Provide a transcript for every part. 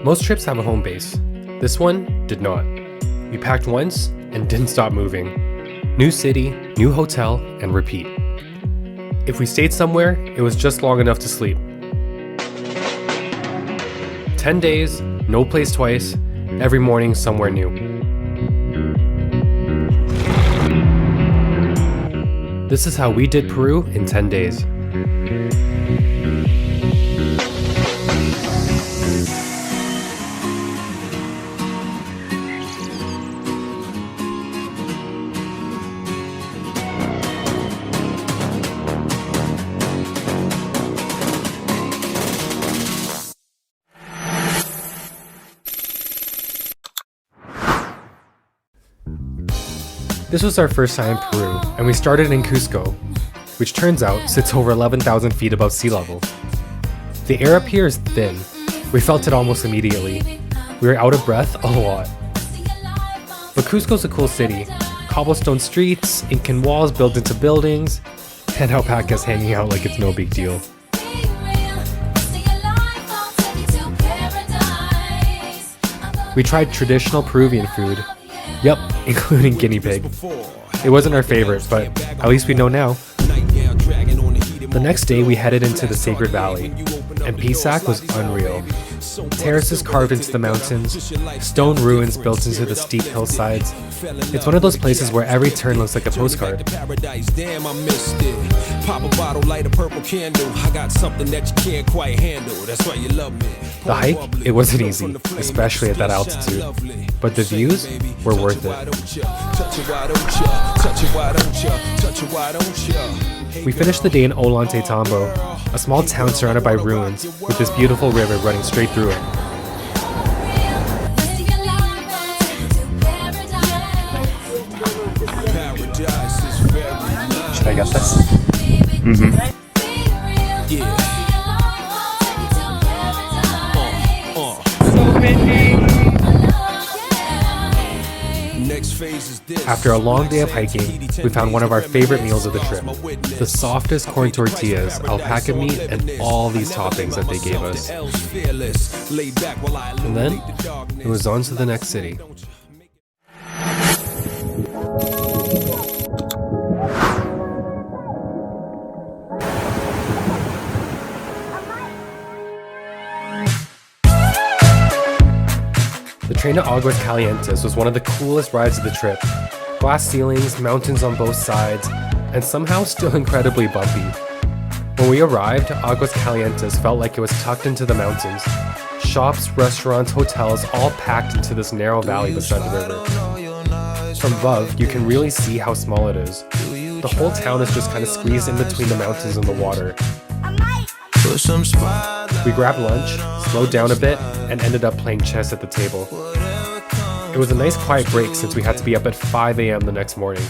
Most trips have a home base. This one did not. We packed once and didn't stop moving. New city, new hotel, and repeat. If we stayed somewhere, it was just long enough to sleep. 10 days, no place twice, every morning somewhere new. This is how we did Peru in 10 days. This was our first time in Peru, and we started in Cusco, which turns out sits over 11,000 feet above sea level. The air up here is thin. We felt it almost immediately. We were out of breath a lot. But Cusco's a cool city. Cobblestone streets, Incan walls built into buildings, and alpacas hanging out like it's no big deal. We tried traditional Peruvian food. Yep, including guinea pig. It wasn't our favorite, but at least we know now. The next day we headed into the Sacred Valley, and Pisac was unreal. Terraces carved into the mountains, stone ruins built into the steep hillsides. It's one of those places where every turn looks like a postcard. The hike, it wasn't easy, especially at that altitude, but the views were worth it. We finished the day in Ollantaytambo, a small town surrounded by ruins with this beautiful river running straight through it. Should I get this? After a long day of hiking, we found one of our favorite meals of the trip. The softest corn tortillas, alpaca meat, and all these toppings that they gave us. And then, it was on to the next city. The train to Aguas Calientes was one of the coolest rides of the trip. Glass ceilings, mountains on both sides, and somehow still incredibly bumpy. When we arrived, Aguas Calientes felt like it was tucked into the mountains. Shops, restaurants, hotels, all packed into this narrow valley beside the river. From above, you can really see how small it is. The whole town is just kind of squeezed in between the mountains and the water. We grabbed lunch, slowed down a bit, and ended up playing chess at the table. It was a nice quiet break since we had to be up at 5 a.m. the next morning.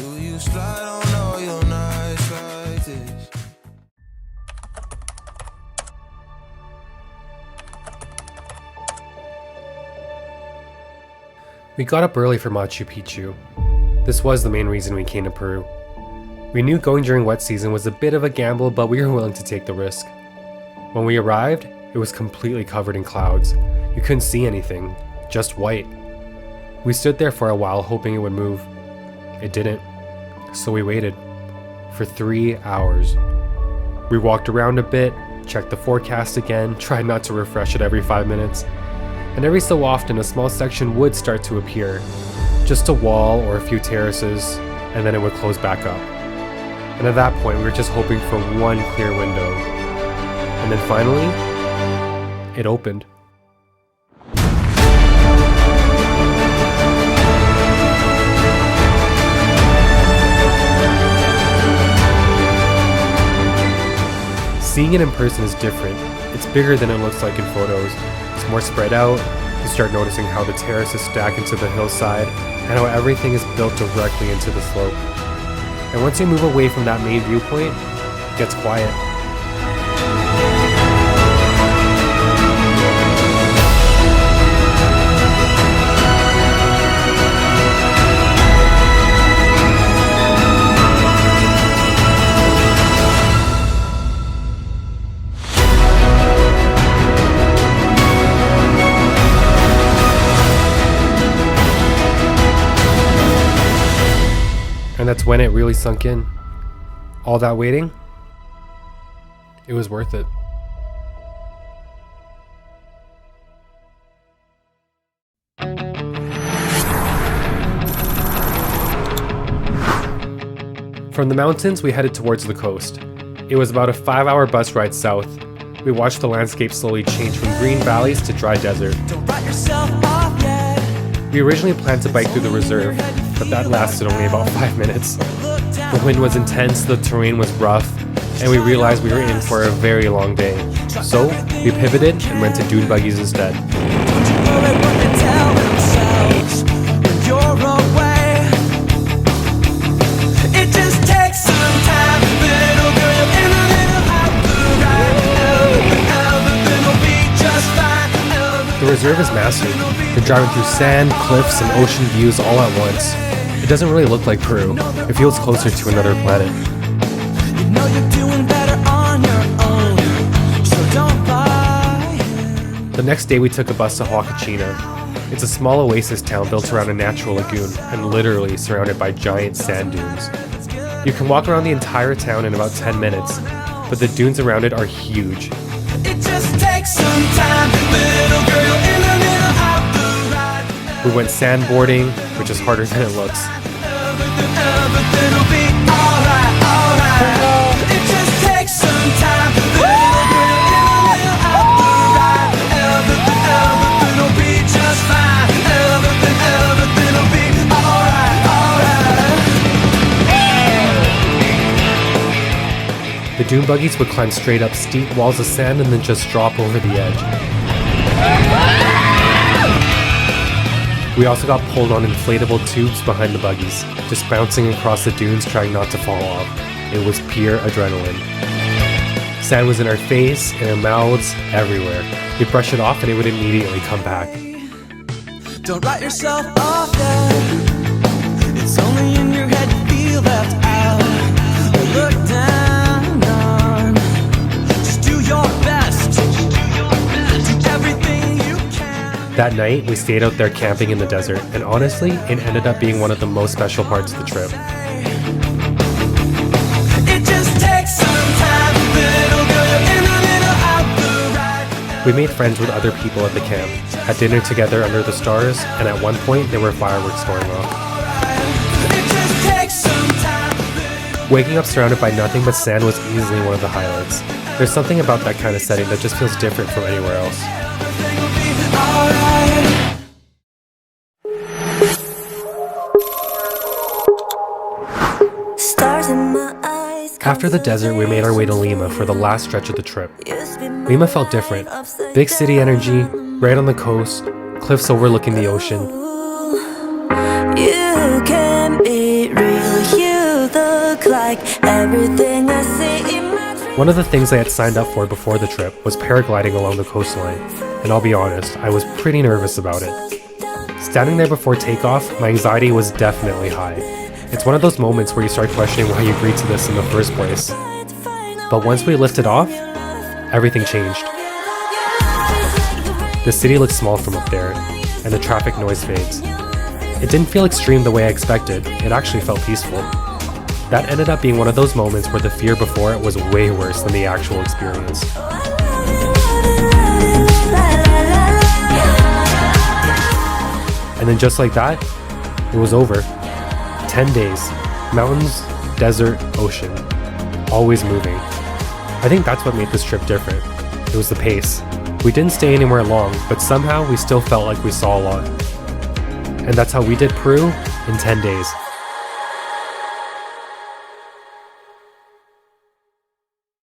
We got up early for Machu Picchu. This was the main reason we came to Peru. We knew going during wet season was a bit of a gamble, but we were willing to take the risk. When we arrived, it was completely covered in clouds. You couldn't see anything, just white. We stood there for a while hoping it would move. It didn't, so we waited for 3 hours. We walked around a bit, checked the forecast again, tried not to refresh it every 5 minutes, and every so often a small section would start to appear, just a wall or a few terraces, and then it would close back up. And at that point, we were just hoping for one clear window. And then finally, it opened. Seeing it in person is different. It's bigger than it looks like in photos. It's more spread out. You start noticing how the terraces stack into the hillside and how everything is built directly into the slope. And once you move away from that main viewpoint, it gets quiet. And that's when it really sunk in. All that waiting, it was worth it. From the mountains, we headed towards the coast. It was about a 5-hour bus ride south. We watched the landscape slowly change from green valleys to dry desert. We originally planned to bike through the reserve, but that lasted only about 5 minutes. The wind was intense, the terrain was rough, and we realized we were in for a very long day. So, we pivoted and went to dune buggies instead. The reserve is massive. You're driving through sand, cliffs, and ocean views all at once. It doesn't really look like Peru. It feels closer to another planet. You know you're doing better on your own, so don't buy. The next day we took a bus to Huacachina. It's a small oasis town built around a natural lagoon and literally surrounded by giant sand dunes. You can walk around the entire town in about 10 minutes, but the dunes around it are huge. It just takes some time, little girl in the middle of the ride. We went sandboarding, which is harder than it looks. Everything will be alright, alright. It just takes some time, little girl in the middle of the ride. Everything will be just fine. Everything will be alright, alright. The dune buggies would climb straight up steep walls of sand and then just drop over the edge. We also got pulled on inflatable tubes behind the buggies, just bouncing across the dunes trying not to fall off. It was pure adrenaline. Sand was in our face, in our mouths, everywhere. We'd brush it off and it would immediately come back. Don't write yourself off yet. It's only in your head you feel left out. Look down on. Just do your best. Do everything you can. That night, we stayed out there camping in the desert, and honestly, it ended up being one of the most special parts of the trip. It just takes some time, little girl in the middle of the ride. We made friends with other people at the camp, had dinner together under the stars, and at one point, there were fireworks going off. It just takes some time. Waking up surrounded by nothing but sand was easily one of the highlights. There's something about that kind of setting that just feels different from anywhere else. Everything will be alright. Stars in my eyes. After the desert, we made our way to Lima for the last stretch of the trip. Lima felt different. Big city energy, right on the coast, cliffs overlooking the ocean. You can be real. You look like everything I see in my dreams. One of the things I had signed up for before the trip was paragliding along the coastline, and I'll be honest, I was pretty nervous about it. Standing there before takeoff, my anxiety was definitely high. It's one of those moments where you start questioning why you agreed to this in the first place. But once we lifted off, everything changed. The city looks small from up there, and the traffic noise fades. It didn't feel extreme the way I expected, it actually felt peaceful. That ended up being one of those moments where the fear before it was way worse than the actual experience. And then just like that, it was over. 10 days. Mountains, desert, ocean. Always moving. I think that's what made this trip different. It was the pace. We didn't stay anywhere long, but somehow we still felt like we saw a lot. And that's how we did Peru in 10 days.